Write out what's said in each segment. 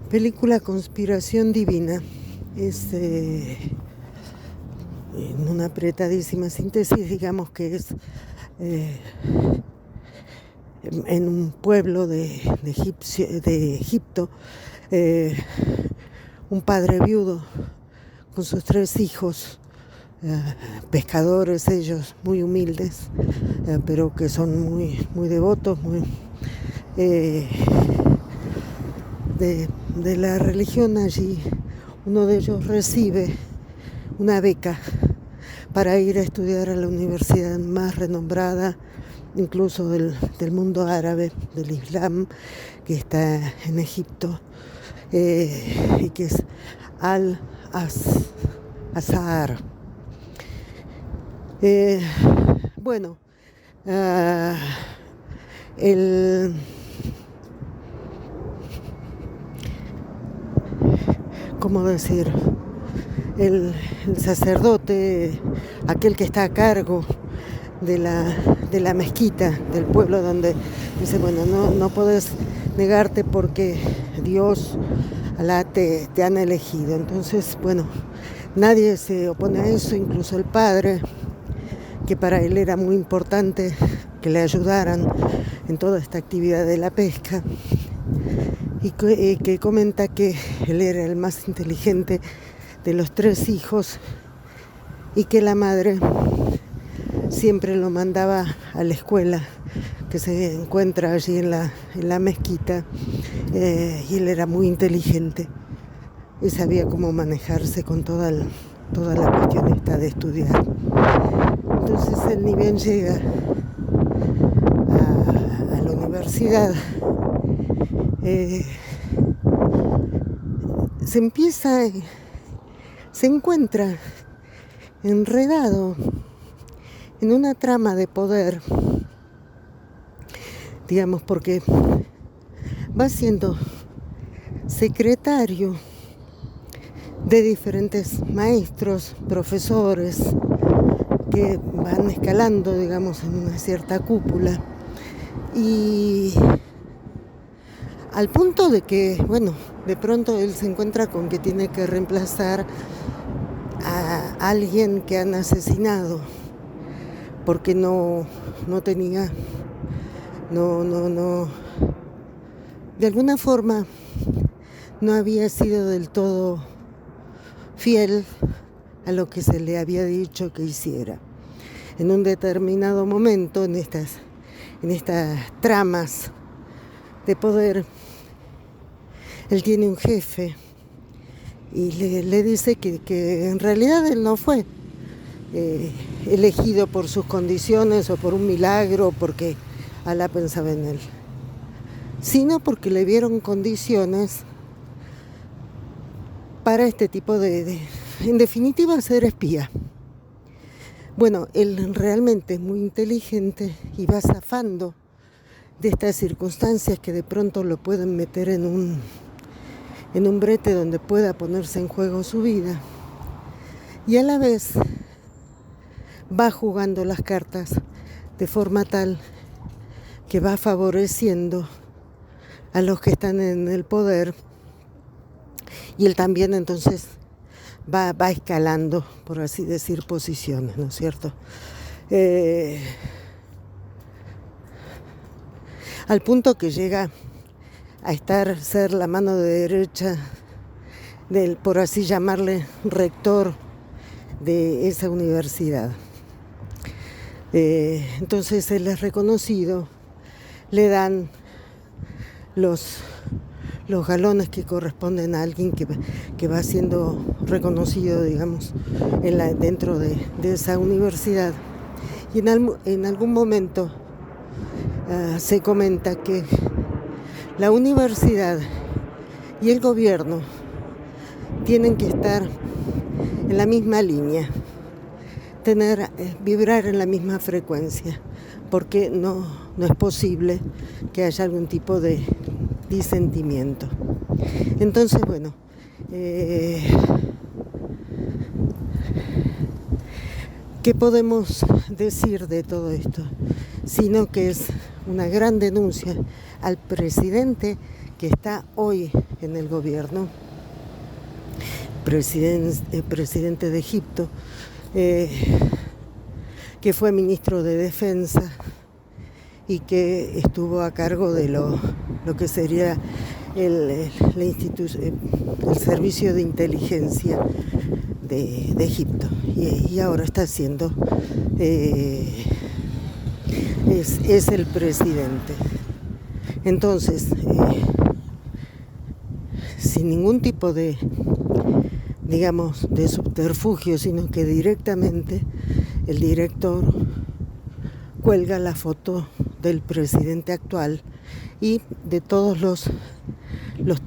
Película Conspiración Divina. En una apretadísima síntesis, digamos que es en un pueblo de Egipto, un padre viudo con sus 3 hijos, pescadores ellos, muy humildes, pero que son muy devotos, de la religión allí. Uno de ellos recibe una beca para ir a estudiar a la universidad más renombrada, incluso del mundo árabe, del Islam, que está en Egipto, y que es Al-Azhar. Bueno, ¿cómo decir? El sacerdote, aquel que está a cargo de la mezquita del pueblo, donde dice, bueno, no podés negarte porque Dios, Alá, te han elegido. Entonces, bueno, nadie se opone a eso, incluso el padre, que para él era muy importante que le ayudaran en toda esta actividad de la pesca, y que comenta que él era el más inteligente de los 3 hijos y que la madre siempre lo mandaba a la escuela que se encuentra allí en la mezquita, y él era muy inteligente y sabía cómo manejarse con toda la cuestión esta de estudiar. Entonces él, ni bien llega a la universidad, se encuentra enredado en una trama de poder, digamos, porque va siendo secretario de diferentes maestros, profesores, que van escalando, digamos, en una cierta cúpula, y al punto de que, bueno, de pronto él se encuentra con que tiene que reemplazar a alguien que han asesinado porque no tenía, de alguna forma no había sido del todo fiel a lo que se le había dicho que hiciera. En un determinado momento, en estas tramas de poder, él tiene un jefe y le dice que en realidad él no fue elegido por sus condiciones o por un milagro, porque Alá pensaba en él, sino porque le vieron condiciones para este tipo en definitiva, ser espía. Bueno, él realmente es muy inteligente y va zafando de estas circunstancias que de pronto lo pueden meter en un brete donde pueda ponerse en juego su vida, y a la vez va jugando las cartas de forma tal que va favoreciendo a los que están en el poder, y él también entonces va escalando, por así decir, posiciones, ¿no es cierto? Al punto que llega a ser la mano derecha del, por así llamarle, rector de esa universidad. Entonces él es reconocido, le dan los galones que corresponden a alguien que va siendo reconocido, digamos, dentro de esa universidad. Y en algún momento se comenta que la universidad y el gobierno tienen que estar en la misma línea, vibrar en la misma frecuencia, porque no es posible que haya algún tipo de disentimiento. Entonces, bueno, ¿qué podemos decir de todo esto? Sino que es una gran denuncia al presidente que está hoy en el gobierno, presidente de Egipto, que fue ministro de Defensa y que estuvo a cargo de lo que sería el servicio de inteligencia de Egipto, y ahora está haciendo, es el presidente. Entonces, sin ningún tipo de, digamos, de subterfugio, sino que directamente el director cuelga la foto del presidente actual y de todos los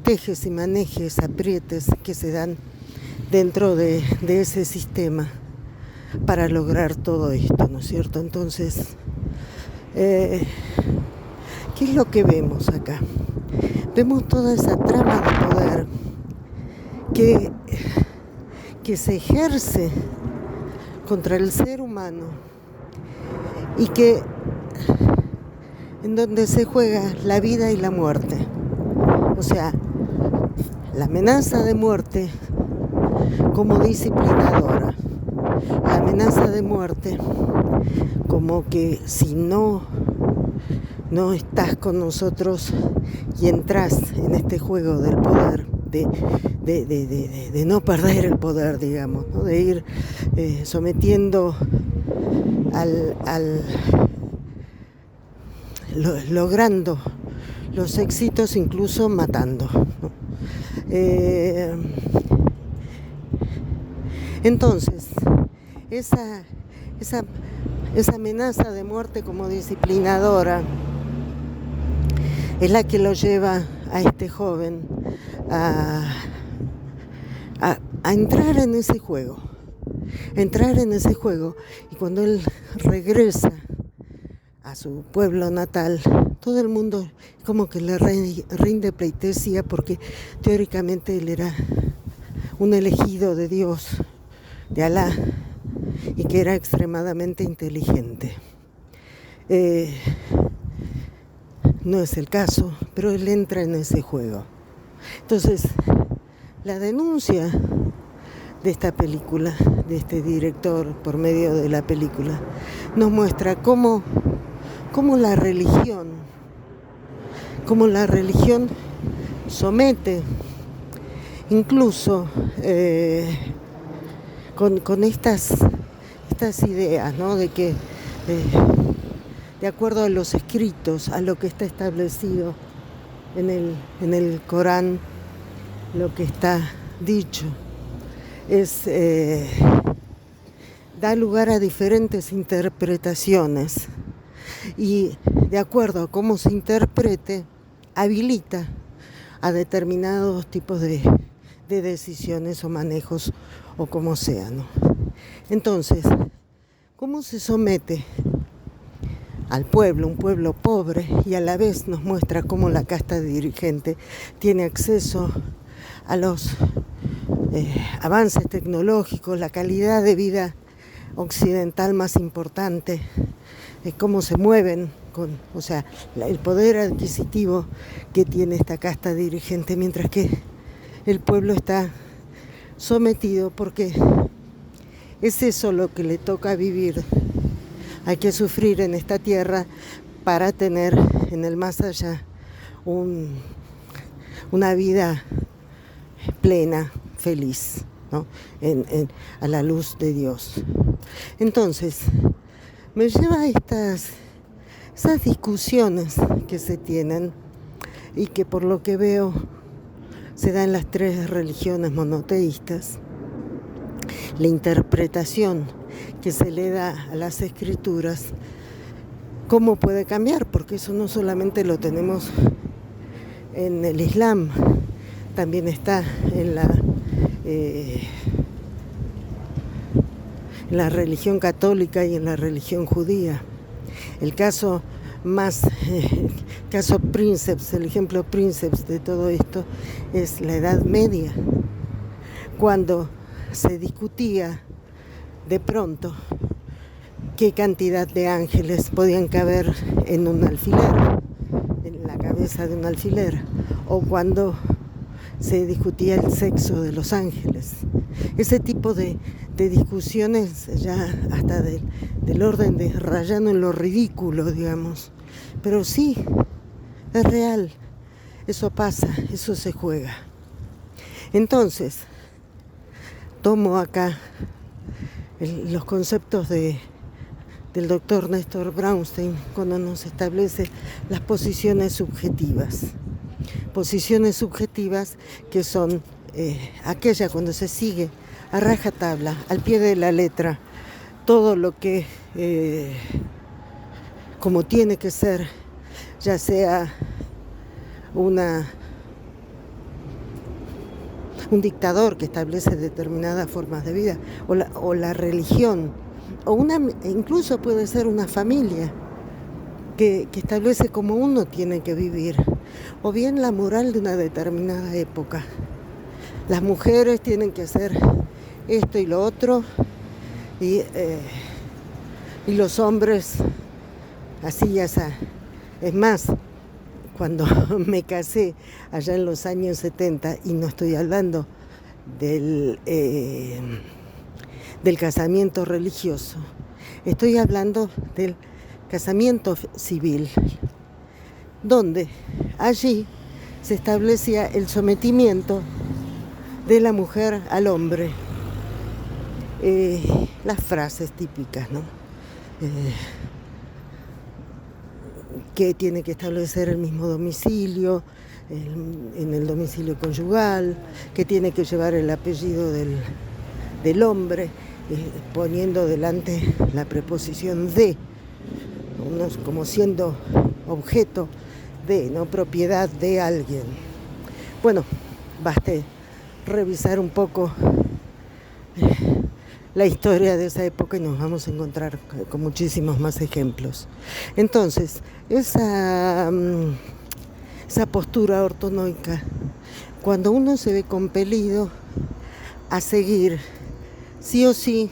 tejes y manejes, aprietes que se dan dentro de ese sistema para lograr todo esto, ¿no es cierto? Entonces, ¿qué es lo que vemos acá? Vemos toda esa trama de poder que se ejerce contra el ser humano y que en donde se juega la vida y la muerte. O sea, la amenaza de muerte como disciplinadora, la amenaza de muerte como que si no estás con nosotros y entras en este juego del poder, de no perder el poder, digamos, ¿no? De ir sometiendo logrando los éxitos, incluso matando, ¿no? Entonces, esa amenaza de muerte como disciplinadora es la que lo lleva a este joven a entrar en ese juego. Y cuando él regresa a su pueblo natal, todo el mundo como que le rinde pleitesía, porque teóricamente él era un elegido de Dios, de Alá, y que era extremadamente inteligente. No es el caso, pero él entra en ese juego. Entonces, la denuncia de esta película, de este director, por medio de la película, nos muestra cómo la religión somete, incluso con estas ideas, ¿no? De que de acuerdo a los escritos, a lo que está establecido en el Corán, lo que está dicho da lugar a diferentes interpretaciones, y de acuerdo a cómo se interprete, habilita a determinados tipos de decisiones o manejos, o como sea, ¿no? Entonces, ¿cómo se somete al pueblo, un pueblo pobre, y a la vez nos muestra cómo la casta dirigente tiene acceso a los avances tecnológicos, la calidad de vida occidental más importante, cómo se mueven, o sea, el poder adquisitivo que tiene esta casta dirigente, mientras que el pueblo está sometido, porque es eso lo que le toca vivir. Hay que sufrir en esta tierra para tener en el más allá una vida plena, feliz, ¿no? A la luz de Dios. Entonces, me lleva a esas discusiones que se tienen y que, por lo que veo, se dan en las tres religiones monoteístas. La interpretación que se le da a las escrituras, ¿cómo puede cambiar? Porque eso no solamente lo tenemos en el Islam, también está en la religión católica y en la religión judía. El caso princeps, el ejemplo princeps de todo esto es la Edad Media, cuando se discutía de pronto qué cantidad de ángeles podían caber en un alfiler, en la cabeza de un alfiler, o cuando se discutía el sexo de los ángeles. Ese tipo de discusiones ya hasta del orden de rayando en lo ridículo, digamos. Pero sí, es real, eso pasa, eso se juega. Entonces, tomo acá los conceptos del doctor Néstor Brownstein cuando nos establece las posiciones subjetivas. Posiciones subjetivas que son aquella cuando se sigue a rajatabla, al pie de la letra, todo lo que como tiene que ser, ya sea un dictador que establece determinadas formas de vida, o la religión, o incluso puede ser una familia que establece cómo uno tiene que vivir, o bien la moral de una determinada época. Las mujeres tienen que hacer esto y lo otro, y los hombres así ya está. Es más, cuando me casé allá en los años 70, y no estoy hablando del casamiento religioso, estoy hablando del casamiento civil, donde allí se establecía el sometimiento de la mujer al hombre. Las frases típicas, ¿no? Que tiene que establecer el mismo domicilio, en el domicilio conyugal, que tiene que llevar el apellido del hombre, poniendo delante la preposición de, como siendo objeto de, no propiedad de alguien. Bueno, baste revisar un poco la historia de esa época y nos vamos a encontrar con muchísimos más ejemplos. Entonces, esa postura ortonoica, cuando uno se ve compelido a seguir sí o sí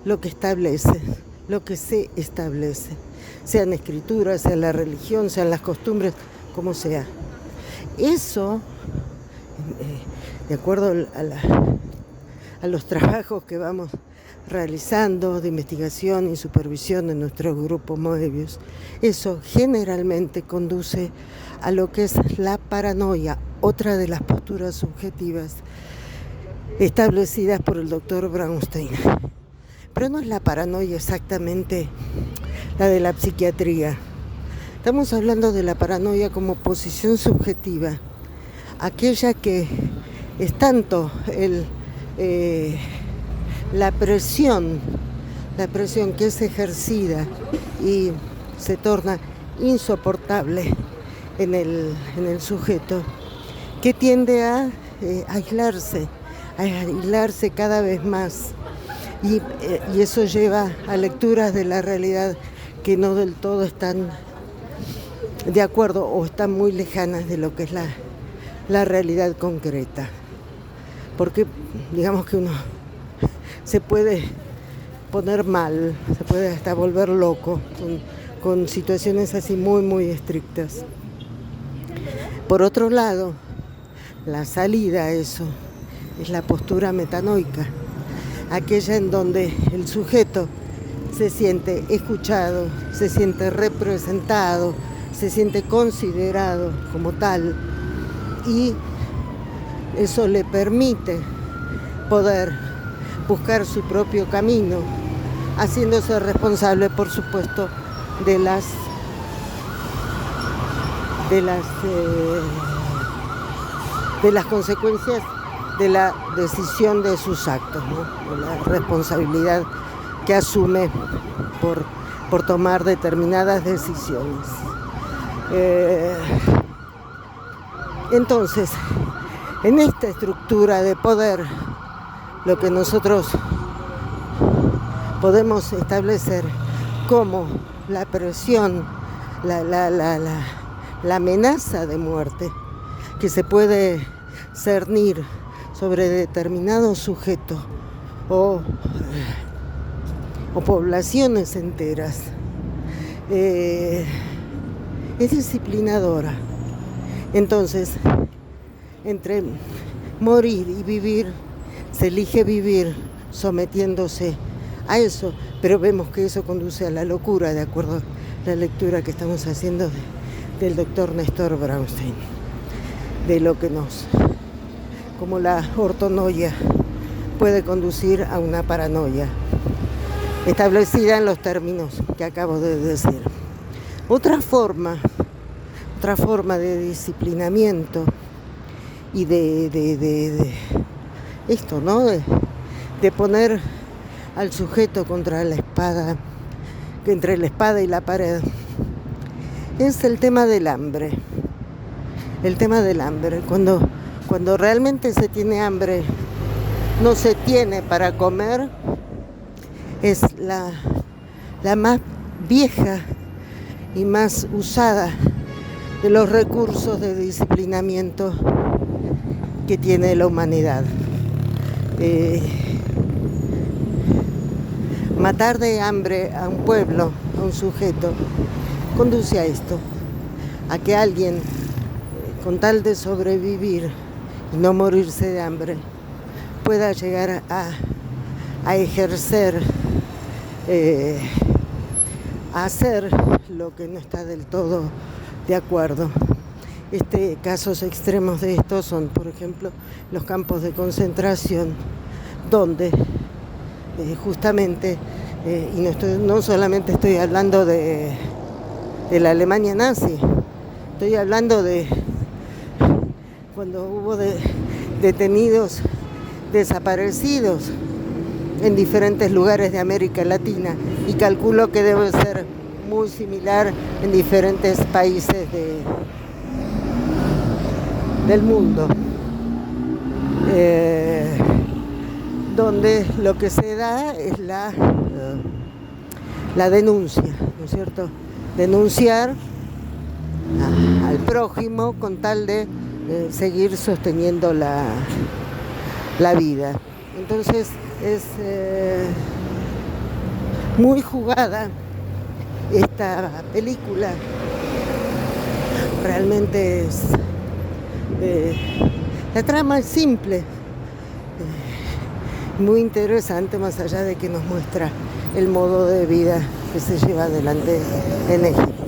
lo que establece, lo que se establece, sean escrituras, sea la religión, sean las costumbres, como sea. Eso, de acuerdo a los trabajos que vamos realizando de investigación y supervisión en nuestro grupo Moebius, eso generalmente conduce a lo que es la paranoia, otra de las posturas subjetivas establecidas por el doctor Brownstein. Pero no es la paranoia exactamente la de la psiquiatría. Estamos hablando de la paranoia como posición subjetiva, aquella que es tanto la presión que es ejercida y se torna insoportable en el sujeto, que tiende a aislarse cada vez más, y eso lleva a lecturas de la realidad que no del todo están de acuerdo o están muy lejanas de lo que es la realidad concreta, porque digamos que uno se puede poner mal, se puede hasta volver loco con situaciones así muy, muy estrictas. Por otro lado, la salida a eso es la postura metanoica, aquella en donde el sujeto se siente escuchado, se siente representado, se siente considerado como tal, y eso le permite poder buscar su propio camino, haciéndose responsable, por supuesto, de las consecuencias de la decisión de sus actos, ¿no? De la responsabilidad que asume por tomar determinadas decisiones. Entonces, en esta estructura de poder, lo que nosotros podemos establecer como la presión, la amenaza de muerte que se puede cernir sobre determinado sujeto o poblaciones enteras, es disciplinadora. Entonces, entre morir y vivir, se elige vivir sometiéndose a eso, pero vemos que eso conduce a la locura, de acuerdo a la lectura que estamos haciendo del doctor Néstor Brownstein, de lo que como la ortonoia puede conducir a una paranoia, establecida en los términos que acabo de decir. Otra forma de disciplinamiento y de esto, ¿no? De poner al sujeto contra la espada, entre la espada y la pared, es el tema del hambre. El tema del hambre. Cuando realmente se tiene hambre, no se tiene para comer, es la más vieja y más usada de los recursos de disciplinamiento que tiene la humanidad. Matar de hambre a un pueblo, a un sujeto, conduce a esto, a que alguien, con tal de sobrevivir y no morirse de hambre, pueda llegar a ejercer, a hacer lo que no está del todo de acuerdo. Casos extremos de esto son, por ejemplo, los campos de concentración, donde justamente, y no solamente estoy hablando de la Alemania nazi, estoy hablando de cuando hubo detenidos desaparecidos en diferentes lugares de América Latina, y calculo que debe ser muy similar en diferentes países del mundo, donde lo que se da es la denuncia, ¿no es cierto? Denunciar al prójimo con tal de seguir sosteniendo la vida. Entonces es muy jugada esta película. Realmente es la trama es simple, muy interesante, más allá de que nos muestra el modo de vida que se lleva adelante en Egipto.